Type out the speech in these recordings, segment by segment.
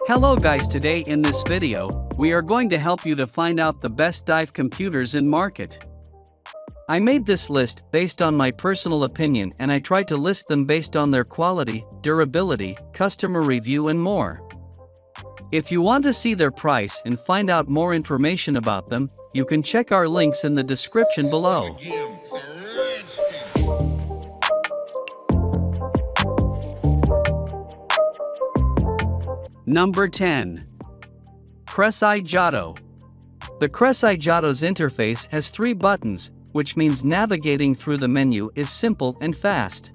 Hello guys, today in this video, we are going to help you to find out the best dive computers in market. I made this list based on my personal opinion and I tried to list them based on their quality, durability, customer review and more. If you want to see their price and find out more information about them, you can check our links in the description below. Number 10. Cresci Giotto. The Cresci Giotto's interface has 3 buttons, which means navigating through the menu is simple and fast.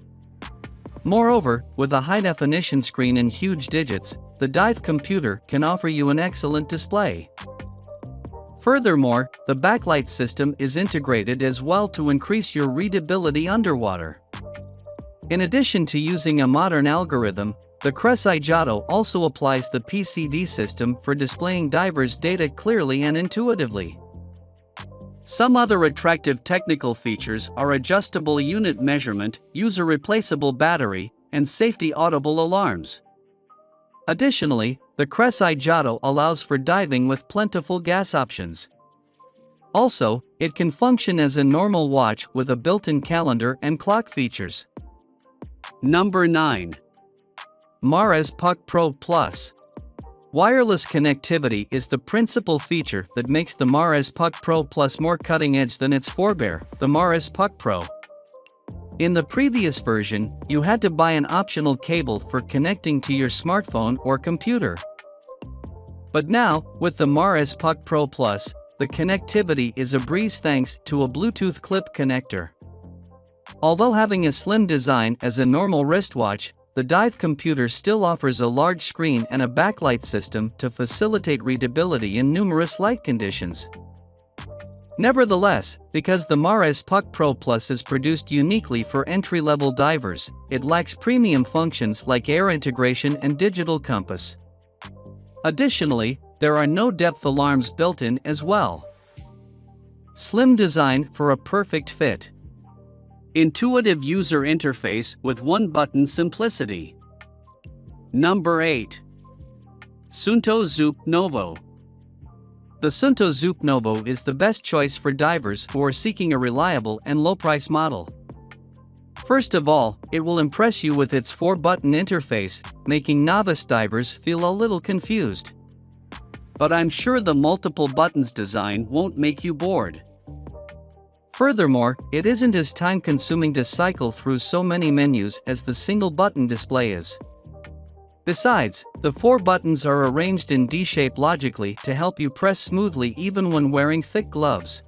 Moreover, with a high-definition screen and huge digits, the dive computer can offer you an excellent display. Furthermore, the backlight system is integrated as well to increase your readability underwater. In addition to using a modern algorithm, the Cresci Giotto also applies the PCD system for displaying divers' data clearly and intuitively. Some other attractive technical features are adjustable unit measurement, user-replaceable battery, and safety audible alarms. Additionally, the Cresci Giotto allows for diving with plentiful gas options. Also, it can function as a normal watch with a built-in calendar and clock features. Number 9. Mares Puck Pro Plus. Wireless connectivity is the principal feature that makes the Mares Puck Pro Plus more cutting-edge than its forebear, the Mares Puck Pro. In the previous version, you had to buy an optional cable for connecting to your smartphone or computer. But now, with the Mares Puck Pro Plus, the connectivity is a breeze thanks to a Bluetooth clip connector. Although having a slim design as a normal wristwatch, the dive computer still offers a large screen and a backlight system to facilitate readability in numerous light conditions. Nevertheless, because the Mares Puck Pro Plus is produced uniquely for entry-level divers, it lacks premium functions like air integration and digital compass. Additionally, there are no depth alarms built in as well. Slim design for a perfect fit. Intuitive user interface with one-button simplicity. Number 8. Suunto Zoop Novo. The Suunto Zoop Novo is the best choice for divers who are seeking a reliable and low-price model. First of all, it will impress you with its 4-button interface, making novice divers feel a little confused. But I'm sure the multiple buttons design won't make you bored. Furthermore, it isn't as time-consuming to cycle through so many menus as the single-button display is. Besides, the 4 buttons are arranged in D-shape logically to help you press smoothly even when wearing thick gloves.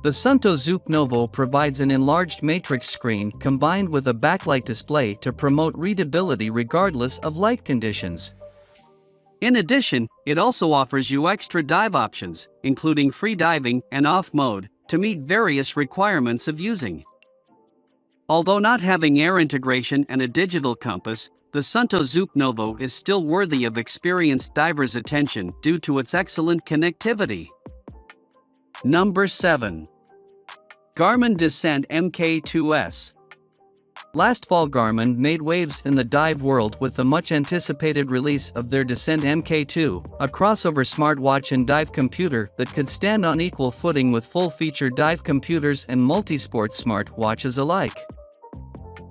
The Suunto Zoop Novo provides an enlarged matrix screen combined with a backlight display to promote readability regardless of light conditions. In addition, it also offers you extra dive options, including free diving and off mode, to meet various requirements of using. Although not having air integration and a digital compass, the Suunto Zoop Novo is still worthy of experienced divers' attention due to its excellent connectivity. Number 7. Garmin Descent Mk2S. Last fall, Garmin made waves in the dive world with the much-anticipated release of their Descent Mk2, a crossover smartwatch and dive computer that could stand on equal footing with full-feature dive computers and multisport smartwatches alike.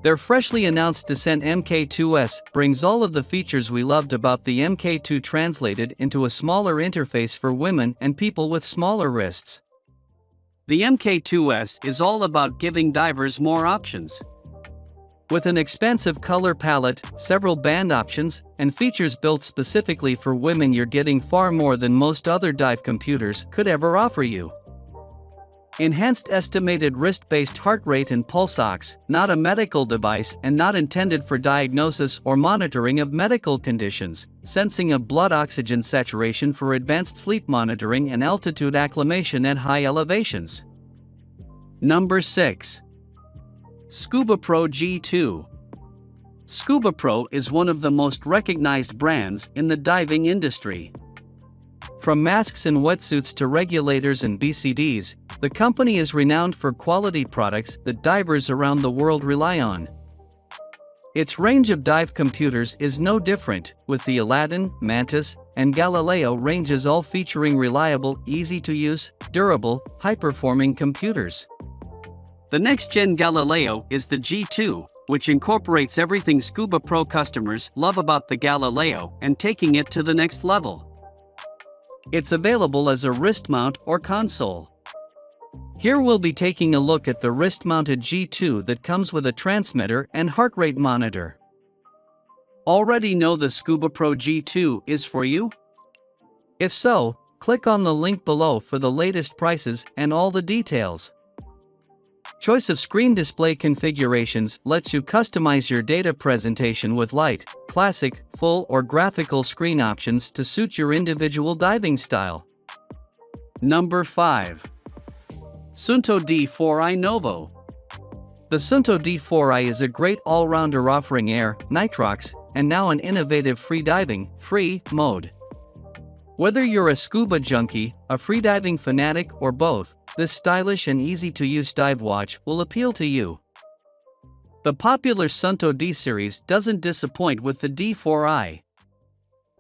Their freshly announced Descent Mk2S brings all of the features we loved about the Mk2 translated into a smaller interface for women and people with smaller wrists. The Mk2S is all about giving divers more options. With an expansive color palette, several band options, and features built specifically for women, you're getting far more than most other dive computers could ever offer you. Enhanced estimated wrist-based heart rate and pulse ox, not a medical device and not intended for diagnosis or monitoring of medical conditions, sensing of blood oxygen saturation for advanced sleep monitoring and altitude acclimation at high elevations. Number 6. Scuba Pro G2. Scuba Pro is one of the most recognized brands in the diving industry. From masks and wetsuits to regulators and BCDs, the company is renowned for quality products that divers around the world rely on. Its range of dive computers is no different, with the Aladdin, Mantis, and Galileo ranges all featuring reliable, easy-to-use, durable, high-performing computers. The next-gen Galileo is the G2, which incorporates everything Scuba Pro customers love about the Galileo and taking it to the next level. It's available as a wrist mount or console. Here we'll be taking a look at the wrist-mounted G2 that comes with a transmitter and heart rate monitor. Already know the Scuba Pro G2 is for you? If so, click on the link below for the latest prices and all the details. Choice of screen display configurations lets you customize your data presentation with light, classic, full or graphical screen options to suit your individual diving style. Number 5. Suunto D4i Novo. The Suunto D4i is a great all-rounder offering air, nitrox, and now an innovative free mode. Whether you're a scuba junkie, a freediving fanatic, or both, this stylish and easy-to-use dive watch will appeal to you. The popular Suunto D series doesn't disappoint with the D4i.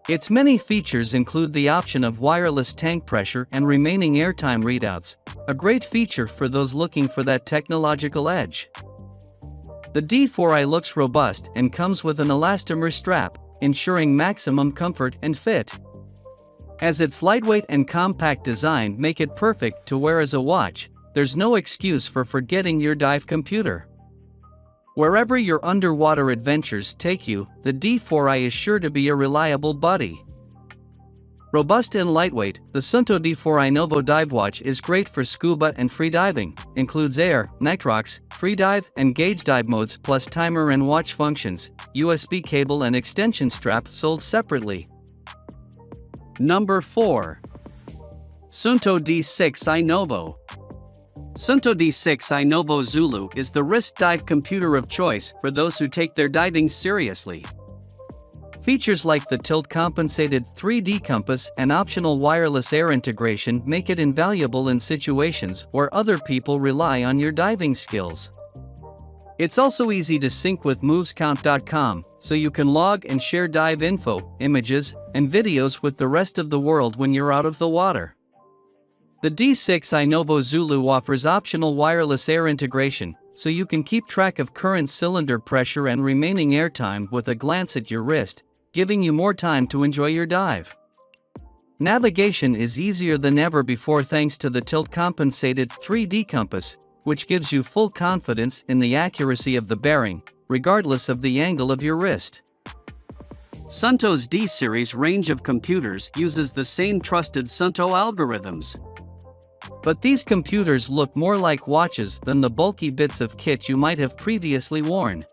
Its many features include the option of wireless tank pressure and remaining airtime readouts, a great feature for those looking for that technological edge. The D4i looks robust and comes with an elastomer strap, ensuring maximum comfort and fit. As its lightweight and compact design make it perfect to wear as a watch, there's no excuse for forgetting your dive computer. Wherever your underwater adventures take you, the D4i is sure to be a reliable buddy. Robust and lightweight, the Suunto D4i Novo dive watch is great for scuba and freediving, includes air, nitrox, freedive, and gauge dive modes plus timer and watch functions, USB cable and extension strap sold separately. Number 4. Suunto D6i Novo. Suunto D6i Novo Zulu is the wrist dive computer of choice for those who take their diving seriously. Features like the tilt-compensated 3D compass and optional wireless air integration make it invaluable in situations where other people rely on your diving skills. It's also easy to sync with movescount.com, so you can log and share dive info, images, and videos with the rest of the world when you're out of the water. The D6i Novo Zulu offers optional wireless air integration, so you can keep track of current cylinder pressure and remaining airtime with a glance at your wrist, giving you more time to enjoy your dive. Navigation is easier than ever before thanks to the tilt-compensated 3D compass, which gives you full confidence in the accuracy of the bearing, regardless of the angle of your wrist. Suunto's D-series range of computers uses the same trusted Suunto algorithms. But these computers look more like watches than the bulky bits of kit you might have previously worn.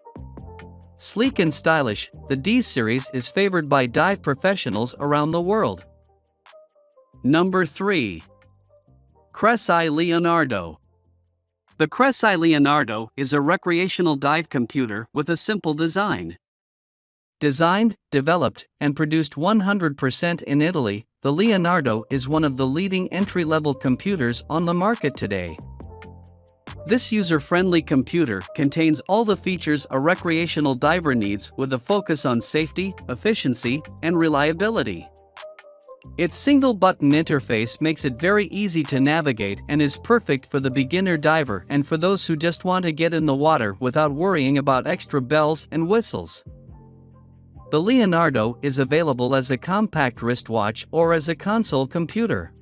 Sleek and stylish, the D-series is favored by dive professionals around the world. Number 3. Cresci Leonardo. The Cresci Leonardo is a recreational dive computer with a simple design. Designed, developed, and produced 100% in Italy, the Leonardo is one of the leading entry-level computers on the market today. This user-friendly computer contains all the features a recreational diver needs with a focus on safety, efficiency, and reliability. Its single-button interface makes it very easy to navigate and is perfect for the beginner diver and for those who just want to get in the water without worrying about extra bells and whistles. The Leonardo is available as a compact wristwatch or as a console computer.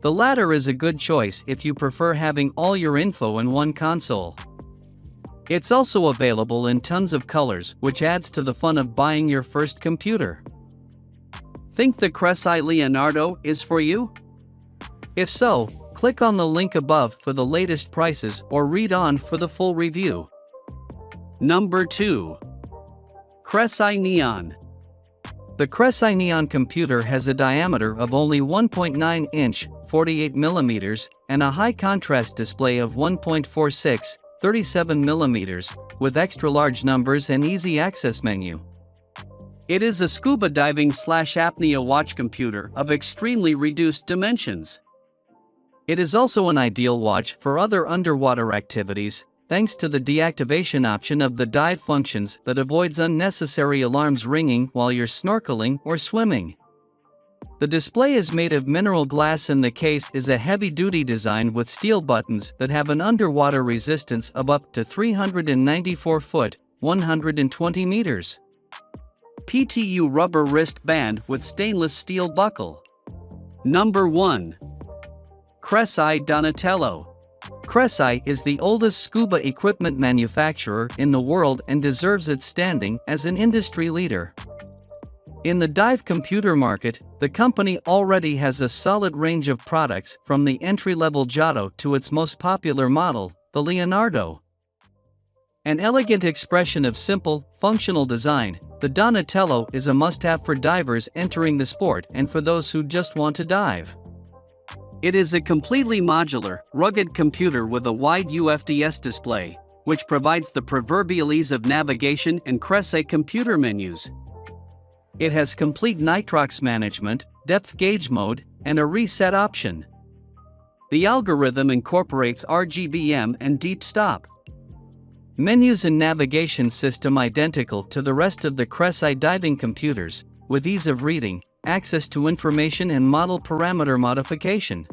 The latter is a good choice if you prefer having all your info in one console. It's also available in tons of colors, which adds to the fun of buying your first computer. Think the Cresci Leonardo is for you? If so, click on the link above for the latest prices or read on for the full review. Number 2. Cresci Neon. The Cresci Neon computer has a diameter of only 1.9 inch, 48 mm, and a high contrast display of 1.46, 37 mm, with extra large numbers and easy access menu. It is a scuba diving/apnea watch computer of extremely reduced dimensions. It is also an ideal watch for other underwater activities, thanks to the deactivation option of the dive functions that avoids unnecessary alarms ringing while you're snorkeling or swimming. The display is made of mineral glass and the case is a heavy-duty design with steel buttons that have an underwater resistance of up to 394 foot, 120 meters. PTU rubber wristband with stainless steel buckle. Number 1. Cresci Donatello. Cresci is the oldest scuba equipment manufacturer in the world and deserves its standing as an industry leader. In the dive computer market, the company already has a solid range of products from the entry-level Giotto to its most popular model, the Leonardo. An elegant expression of simple, functional design, the Donatello is a must-have for divers entering the sport and for those who just want to dive. It is a completely modular, rugged computer with a wide UFDS display, which provides the proverbial ease of navigation and Cresci computer menus. It has complete nitrox management, depth gauge mode, and a reset option. The algorithm incorporates RGBM and deep stop. Menus and navigation system identical to the rest of the Cresci diving computers, with ease of reading, access to information and model parameter modification.